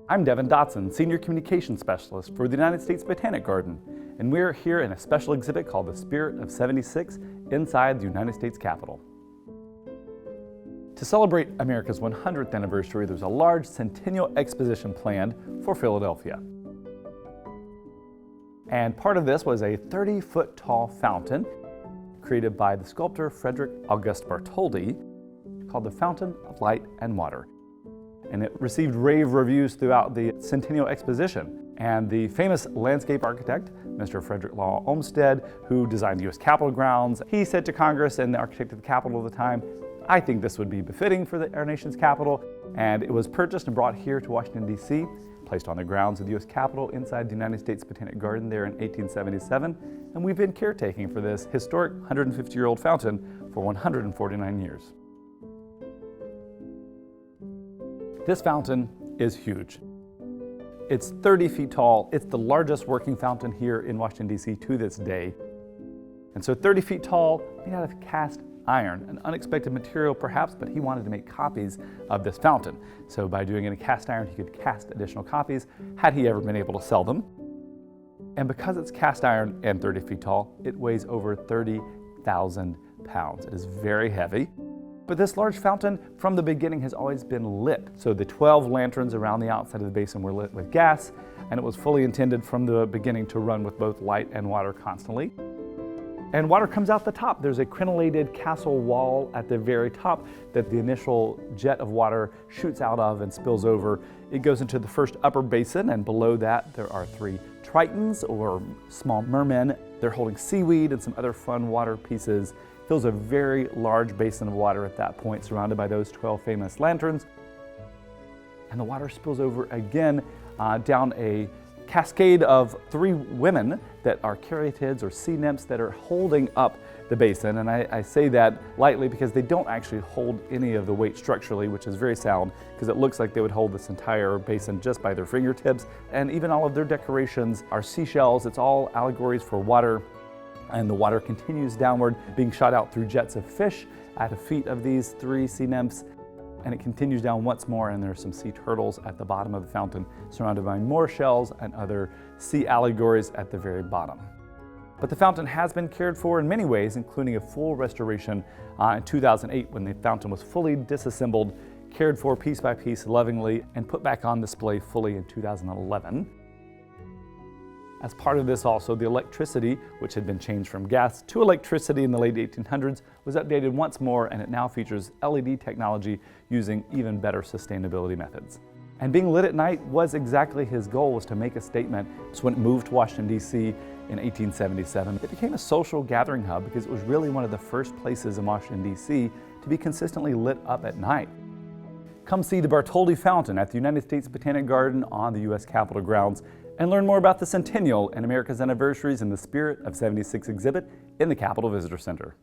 I'm Devin Dotson, Senior Communications Specialist for the United States Botanic Garden, and we're here in a special exhibit called The Spirit of '76 inside the United States Capitol. To celebrate America's 100th anniversary, there's a large Centennial Exposition planned for Philadelphia. And part of this was a 30-foot tall fountain created by the sculptor Frédéric Auguste Bartholdi called the Fountain of Light and Water. And it received rave reviews throughout the Centennial Exposition. And the famous landscape architect, Mr. Frederick Law Olmsted, who designed the U.S. Capitol grounds, he said to Congress and the architect of the Capitol at the time, "I think this would be befitting for our nation's capital." And it was purchased and brought here to Washington, D.C., placed on the grounds of the U.S. Capitol inside the United States Botanic Garden there in 1877. And we've been caretaking for this historic 150-year-old fountain for 149 years. This fountain is huge. It's 30 feet tall. It's the largest working fountain here in Washington, D.C. to this day. And so 30 feet tall, made out of cast iron, an unexpected material perhaps, but he wanted to make copies of this fountain. So by doing it in cast iron, he could cast additional copies had he ever been able to sell them. And because it's cast iron and 30 feet tall, it weighs over 30,000 pounds. It is very heavy. But this large fountain from the beginning has always been lit. So the 12 lanterns around the outside of the basin were lit with gas, and it was fully intended from the beginning to run with both light and water constantly. And water comes out the top. There's a crenellated castle wall at the very top that the initial jet of water shoots out of and spills over. It goes into the first upper basin, and below that there are 3 tritons, or small mermen. They're holding seaweed and some other fun water pieces. Fills a very large basin of water at that point, surrounded by those 12 famous lanterns. And the water spills over again down a cascade of 3 women that are caryatids or sea nymphs that are holding up the basin. And I say that lightly because they don't actually hold any of the weight structurally, which is very sound, because it looks like they would hold this entire basin just by their fingertips. And even all of their decorations are seashells. It's all allegories for water. And the water continues downward, being shot out through jets of fish at the feet of these 3 sea nymphs. And it continues down once more, and there are some sea turtles at the bottom of the fountain, surrounded by more shells and other sea allegories at the very bottom. But the fountain has been cared for in many ways, including a full restoration in 2008 when the fountain was fully disassembled, cared for piece by piece lovingly, and put back on display fully in 2011. As part of this also, the electricity, which had been changed from gas to electricity in the late 1800s, was updated once more, and it now features LED technology using even better sustainability methods. And being lit at night was exactly his goal, was to make a statement. So when it moved to Washington, D.C. in 1877, it became a social gathering hub because it was really one of the first places in Washington, D.C. to be consistently lit up at night. Come see the Bartholdi Fountain at the United States Botanic Garden on the U.S. Capitol grounds, and learn more about the Centennial and America's Anniversaries in the Spirit of '76 exhibit in the Capitol Visitor Center.